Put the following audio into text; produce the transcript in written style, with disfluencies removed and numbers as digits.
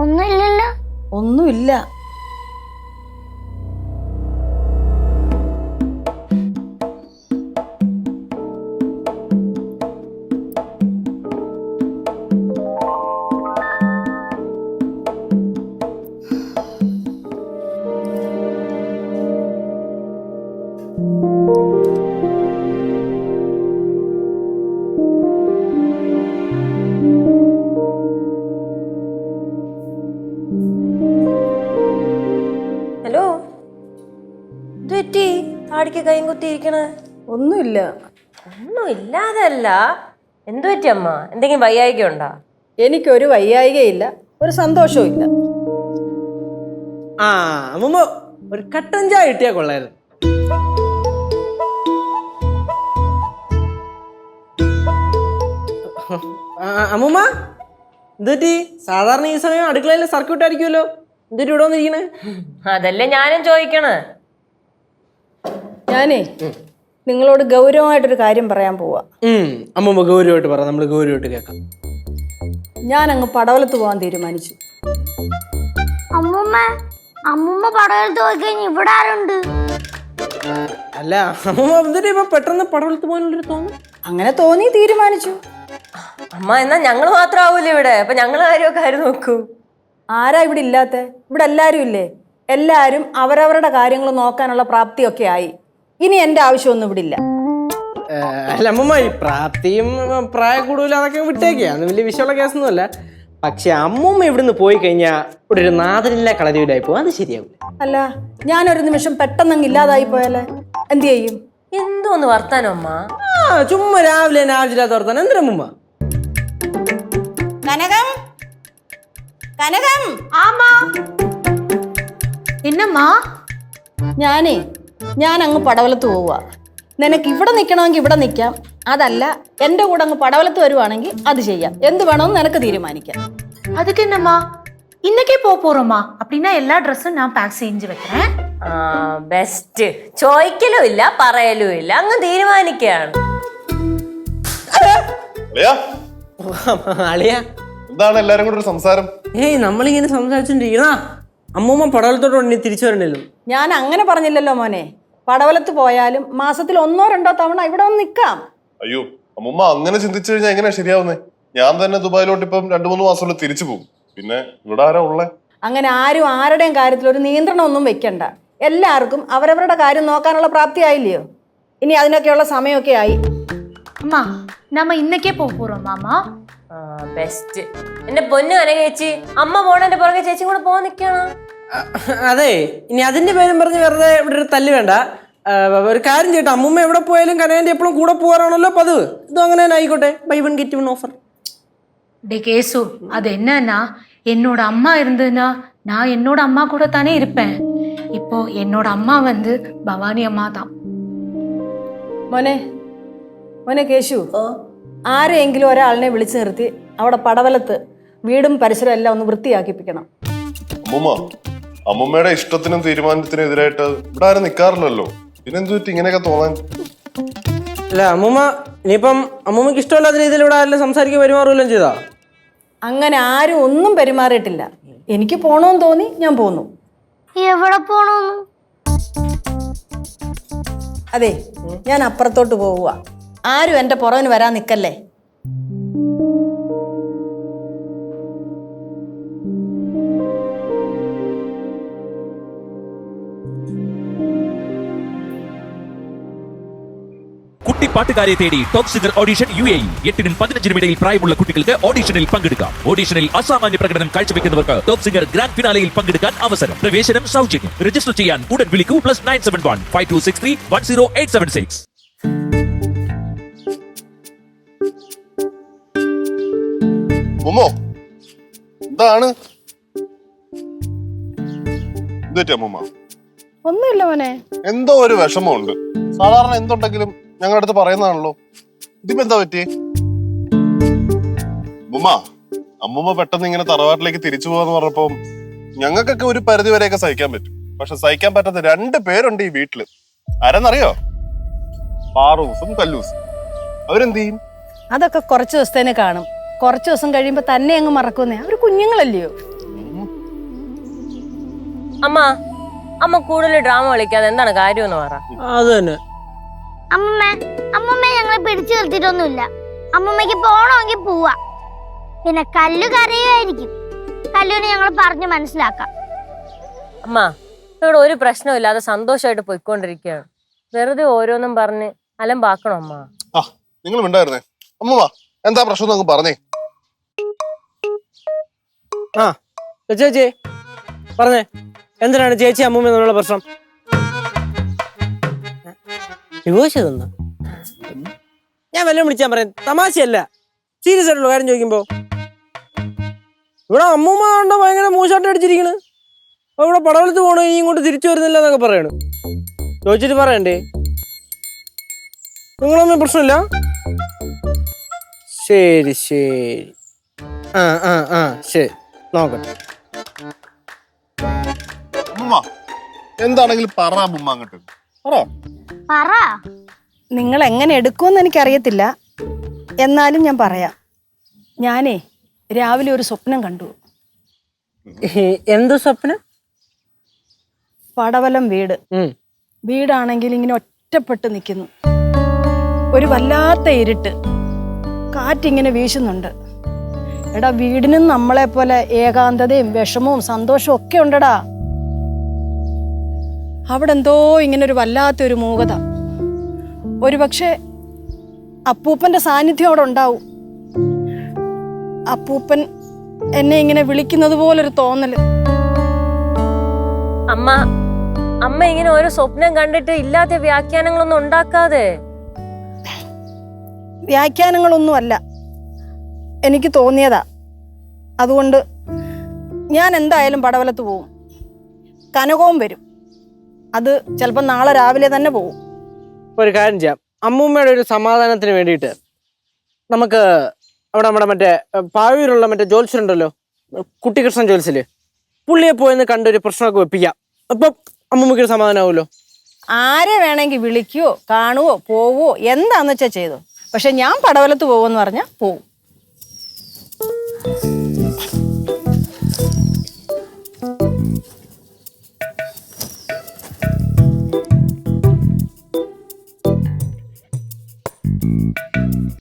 ഒന്നുമില്ലല്ലോ. ഒന്നുമില്ല. ഹലോ, താടിക്ക് കൈയും കുത്തിയിരിക്കണേ? ഒന്നുമില്ല. ഒന്നും ഇല്ലാതല്ല. എന്തു പറ്റി അമ്മ? എന്തെങ്കിലും വയ്യായിക ഉണ്ടോ? എനിക്കൊരു വയ്യായികയില്ല, ഒരു സന്തോഷവും ഇല്ല. അമ്മൂമ്മ ഒരു കട്ടൻ ചായ കിട്ടിയാ കൊള്ളായിരുന്നു. അമ്മൂമ്മ എന്തുപറ്റി? സാധാരണ ഈ സമയം അടുക്കളയിൽ സർക്യൂട്ട് ആയിരിക്കുമല്ലോ, എന്തിട്ട് ഇവിടെ വന്നിരിക്കണേ? അതല്ലേ ഞാനും ചോദിക്കണേ. ഞാനേ നിങ്ങളോട് ഗൗരവമായിട്ടൊരു കാര്യം പറയാൻ പോവാ. അമ്മൂമ്മ ഗൗരവമായിട്ട് പറ, നമ്മൾ ഗൗരവമായിട്ട് കേൾക്കാം. ഞാനങ്ങ് പടവലത്ത് പോകാൻ തീരുമാനിച്ചു. അമ്മൂമ്മ പടവലത്ത് പോയി കഴിഞ്ഞ് ഇവിടെ ആരുണ്ട്? അല്ല അമ്മൂമ്മ എന്തിട്ട് ഇപ്പൊ പെട്ടെന്ന് പടവലത്ത് പോകാനുള്ളൊരു തോന്നുന്നു? അങ്ങനെ തോന്നി തീരുമാനിച്ചു. അമ്മ എന്നാ ഞങ്ങള് മാത്രമാവൂലേ ഇവിടെ? അപ്പൊ ഞങ്ങള് കാര്യം നോക്കൂ. ആരാ ഇവിടെ ഇല്ലാത്ത? ഇവിടെ എല്ലാരും ഇല്ലേ? എല്ലാരും അവരവരുടെ കാര്യങ്ങൾ നോക്കാനുള്ള പ്രാപ്തിയൊക്കെ ആയി. ഇനി എന്റെ ആവശ്യമൊന്നും ഇവിടെ ഇല്ല. അല്ല അമ്മൂമ്മ, ഈ പ്രാപ്തിയും പ്രായ കൂടുതലും അതൊക്കെ വിട്ടേക്കുക, അത് വലിയ വിഷയമുള്ള കേസൊന്നുമല്ല. പക്ഷെ അമ്മൂമ്മ ഇവിടുന്ന് പോയി കഴിഞ്ഞാൽ ഇവിടെ ഒരു നാദനില്ല കളരിയിലായി പോകും, അത് ശരിയാവില്ല. അല്ല, ഞാനൊരു നിമിഷം പെട്ടെന്നങ്ങ് ഇല്ലാതായി പോയാലേ എന്ത് ചെയ്യും? എന്തോന്ന് വർത്താനം അമ്മ? ചുമ്മാ രാവിലെ ആവശ്യമില്ലാത്ത വർത്താനം എന്തിനമ്മൂമ്മ? കനകം, കനകം. ஆமா என்னம்மா? ഞാൻ അങ്ങ് പടവലത്ത് പോവുക. നിനക്ക് ഇവിടെ നിൽക്കണമെങ്കിൽ ഇവിടെ നിൽക്കാം, അതല്ല എൻ്റെ കൂടെ അങ്ങ് പടവലത്ത് വരുവാണെങ്കിൽ അത് ചെയ്യാം. എന്ത് വേണമെന്ന് നിനക്ക് തീരുമാനിക്കാം. அதுக்கு என்னம்மா, இன்னைக்கே போறோமா? அப்படின்னா எல்லா ட்ரெஸ்ஸும் நான் பேக் செஞ்சு வைக்கிறேன். ബെസ്റ്റ്. ചോദിക്കലും ഇല്ല, പറയലും ഇല്ല, അങ്ങ് തീരുമാനിക്കുകയാണ്. എന്താണ് എല്ലാരും കൂടെ ഒരു സംസാരം? നമ്മളിങ്ങനെ സംസാരിച്ചോണ്ടിരിക്കണ അമ്മൂമ്മ പടവലത്തോട്ട് തിരിച്ചു വരണല്ലോ. ഞാൻ അങ്ങനെ പറഞ്ഞില്ലല്ലോ മോനെ. പടവലത്ത് പോയാലും മാസത്തിൽ 1-2 തവണ ഇവിടെ വന്ന് നിൽക്കാം. അയ്യോ അമ്മൂമ്മ, അങ്ങനെ ചിന്തിച്ചു കഴിഞ്ഞാൽ എങ്ങനെയാ ശരിയാവുന്നേ? ഞാൻ തന്നെ ദുബായിലോട്ട് ഇപ്പം 2-3 മാസം തിരിച്ചു പോകും. പിന്നെ ഇവിടെ ആരാ ഉള്ളേ? അങ്ങനെ ആരും ആരുടെയും കാര്യത്തിൽ ഒരു നിയന്ത്രണം ഒന്നും വെക്കണ്ട. എല്ലാവർക്കും അവരവരുടെ കാര്യം നോക്കാനുള്ള പ്രാപ്തി ആയില്ലയോ? ഇനി അതിനൊക്കെയുള്ള സമയമൊക്കെ ആയി. அம்மா நம்ம இன்னைக்கே போறோமாமா? ബെസ്റ്റ്. എന്റെ പൊന്നു കനകേച്ചി, അമ്മ പോണേന്റെ പുറകെ ചേച്ചി കൂടെ പോകാൻ നിൽക്കണം. അതെ, ഇനി അതിന്റെ പേരും പറഞ്ഞ് വെറുതെ ഇവിടെ ഒരു തല്ല് വേണ്ട. ഒരു കാര്യം ചെയ്യട്ടെ, അമ്മൂമ്മ എവിടെ പോയാലും കനകന്റെ എപ്പോഴും കൂടെ പോകാറാണല്ലോ പതിവ്. ഇതും അങ്ങനെ തന്നെ ആയിക്കോട്ടെ, ബൈ 1 get 1 ഓഫർ. டே கேசு, அது என்னன்னா என்னோட அம்மா இருந்ததுன்னா நான் என்னோட அம்மா கூட தானே இருப்பேன். இப்போ என்னோட அம்மா வந்து பவானி அம்மா தான். മോനെ കേശു, ആരെങ്കിലും ഒരാളിനെ വിളിച്ചു നിർത്തി അവിടെ പടവലത്ത് വീടും പരിസരം എല്ലാം ഒന്ന് വൃത്തിയാക്കിപ്പിക്കണം. അമ്മൂമ്മയുടെ ഇഷ്ടത്തിനും തീരുമാനത്തിനും എതിരായിട്ട് ഇവിടെ ആരും നിൽക്കാറില്ലല്ലോ. പിന്നെന്തു പറ്റി ഇങ്ങനെയൊക്കെ തോന്നാൻ? അല്ല അമ്മൂമ്മ, ഇനിയിപ്പം അമ്മൂമ്മക്ക് ഇഷ്ടമല്ലാത്ത രീതിയിൽ ഇവിടെ ആരെല്ലാം സംസാരിക്കാൻ പെരുമാറുകയും ചെയ്താ? അങ്ങനെ ആരും ഒന്നും പെരുമാറിയിട്ടില്ല. എനിക്ക് പോണോന്ന് തോന്നി, ഞാൻ പോന്നു. എവിടെ പോണോന്ന്? അതെ, ഞാൻ അപ്പുറത്തോട്ട് പോവുക. ആരും എന്റെ പുറകിന് വരാൻ നിൽക്കല്ലേ. കുട്ടിപ്പാട്ടുകാരെ തേടി ടോപ്പ് സിംഗർ ഓഡിഷൻ UAE. 8-നും 15-നും ഇടയിൽ പ്രായമുള്ള കുട്ടികൾക്ക് ഓഡിഷനിൽ പങ്കെടുക്കാം. ഓഡിഷനിൽ അസാമാന്യ പ്രകടനം കാഴ്ചവെക്കുന്നവർക്ക് ടോപ്പ് സിംഗർ ഗ്രാൻഡ് ഫിനാലയിൽ പങ്കെടുക്കാൻ അവസരം. പ്രവേശനം സൗജന്യം. രജിസ്റ്റർ ചെയ്യാൻ ഉടൻ വിളിക്കൂ +971 5263 10876. എന്താണ് അമ്മൂമ്മ? ഒന്നുമില്ല മോനെ. എന്തോ ഒരു വിഷമമുണ്ട്. സാധാരണ എന്തുണ്ടെങ്കിലും ഞങ്ങളുടെ അടുത്ത് പറയുന്നതാണല്ലോ. ഇതിപ്പോ എന്താ പറ്റി? അമ്മൂമ്മ പെട്ടെന്ന് ഇങ്ങനെ തറവാട്ടിലേക്ക് തിരിച്ചു പോവാന്ന് പറഞ്ഞപ്പോ ഞങ്ങൾക്കൊക്കെ ഒരു പരിധി വരെയൊക്കെ സഹിക്കാൻ പറ്റും. പക്ഷെ സഹിക്കാൻ പറ്റാത്ത 2 പേരുണ്ട് ഈ വീട്ടില്. ആരെന്നറിയോ? പാറൂസും കല്ലൂസും. അവരെന്ത് ചെയ്യും? അതൊക്കെ കുറച്ച് ദിവസത്തേന് കാണും. കുറച്ച് ദിവസം കഴിയുമ്പോ തന്നെ അങ്ങ് മറക്കുന്നേ. അവര് കുഞ്ഞുങ്ങളല്ലയോ? അമ്മ കൂടുതൽ ഡ്രാമ കളിക്കാതെ എന്താണ് കാര്യം എന്ന് പറ. അത് തന്നെ. അമ്മമ്മ ഞങ്ങളെ പിടിച്ചു നിർത്തിയിട്ടൊന്നുമില്ല. അമ്മമ്മക്ക് പോണമെങ്കിൽ പോവാ. പിന്നെ കല്ലു കരയുമായിരിക്കും. കല്ലുവിനെ ഞങ്ങൾ പറഞ്ഞു മനസ്സിലാക്കാം. അമ്മ ഇവിടെ ഒരു പ്രശ്നമില്ലാതെ സന്തോഷമായിട്ട് പോയിക്കൊണ്ടിരിക്കുകയാണ്. വെറുതെ ഓരോന്നും പറഞ്ഞ് അലമ്പാക്കണം അമ്മ. നിങ്ങൾ മിണ്ടായിരുന്നേ. അമ്മ എന്താ പ്രശ്നം എന്നൊക്കെ പറഞ്ഞേ. ആ ചേച്ചി പറഞ്ഞേ, എന്തിനാണ് ചേച്ചി അമ്മൂമ്മ എന്നുള്ള പ്രശ്നം? ഡിവോഴ്സ് ചെയ്തെന്നാ? ഞാൻ വല്ലതും വിളിച്ചാൻ പറയാം. തമാശയല്ല, സീരിയസ് ആയിട്ടുള്ള കാര്യം ചോദിക്കുമ്പോ. ഇവിടെ അമ്മൂമ്മ കണ്ട ഭയങ്കര മൂശാട്ടം അടിച്ചിരിക്കണ്. അപ്പൊ ഇവിടെ പടവലത്ത് പോകണോ, ഇനി ഇങ്ങോട്ട് തിരിച്ചു വരുന്നില്ല എന്നൊക്കെ പറയണ്. ചോദിച്ചിട്ട് പറയണ്ടേ? നിങ്ങളൊന്നും പ്രശ്നമില്ല? ശരി ശരി. ശരി, നോക്കട്ടെ. അമ്മ എന്താണെങ്കിലും പറ അമ്മ അങ്ങോട്ട് പറ. നിങ്ങൾ എങ്ങനെ എടുക്കുമെന്ന് എനിക്കറിയത്തില്ല, എന്നാലും ഞാൻ പറയാം. ഞാനേ രാവിലെ ഒരു സ്വപ്നം കണ്ടു. എന്ത് സ്വപ്നം? പടവലം വീട്. വീടാണെങ്കിൽ ഇങ്ങനെ ഒറ്റപ്പെട്ട് നിൽക്കുന്നു. ഒരു വല്ലാത്ത ഇരുട്ട്, കാറ്റിങ്ങനെ വീശുന്നുണ്ട്. എടാ, വീടിനും നമ്മളെ പോലെ ഏകാന്തതയും വിഷമവും സന്തോഷവും ഒക്കെ ഉണ്ടടാ. അവിടെ എന്തോ ഇങ്ങനെ ഒരു വല്ലാത്തൊരു മൂകത. ഒരുപക്ഷെ അപ്പൂപ്പന്റെ സാന്നിധ്യം അവിടെ ഉണ്ടാവും. അപ്പൂപ്പൻ എന്നെ ഇങ്ങനെ വിളിക്കുന്നത് പോലൊരു തോന്നല്. അമ്മ ഇങ്ങനെ ഓരോ സ്വപ്നം കണ്ടിട്ട് ഇല്ലാത്ത വ്യാഖ്യാനങ്ങളൊന്നും ഉണ്ടാക്കാതെ. വ്യാഖ്യാനങ്ങളൊന്നുമല്ല, എനിക്ക് തോന്നിയതാ. അതുകൊണ്ട് ഞാൻ എന്തായാലും പടവലത്ത് പോവും. കനകവും വരും. അത് ചിലപ്പോൾ നാളെ രാവിലെ തന്നെ പോവും. ഒരു കാര്യം ചെയ്യാം, അമ്മൂമ്മയുടെ ഒരു സമാധാനത്തിന് വേണ്ടിയിട്ട് നമുക്ക് അവിടെ നമ്മുടെ മറ്റേ പാഴൂരുള്ള മറ്റേ ജോത്സ്യരുണ്ടല്ലോ, കുട്ടികൃഷ്ണൻ ജോത്സ്യര്, പുള്ളിയെ പോയെന്ന് കണ്ടൊരു പ്രശ്നമൊക്കെ വെപ്പിക്കാം. അപ്പം അമ്മൂമ്മയ്ക്കൊരു സമാധാനമാവുമല്ലോ. ആരെ വേണമെങ്കിൽ വിളിക്കുവോ കാണുവോ പോവോ എന്താന്ന് വെച്ചാൽ ചെയ്തോ. പക്ഷെ ഞാൻ പടവലത്ത് പോകുമെന്ന് പറഞ്ഞാൽ പോവും.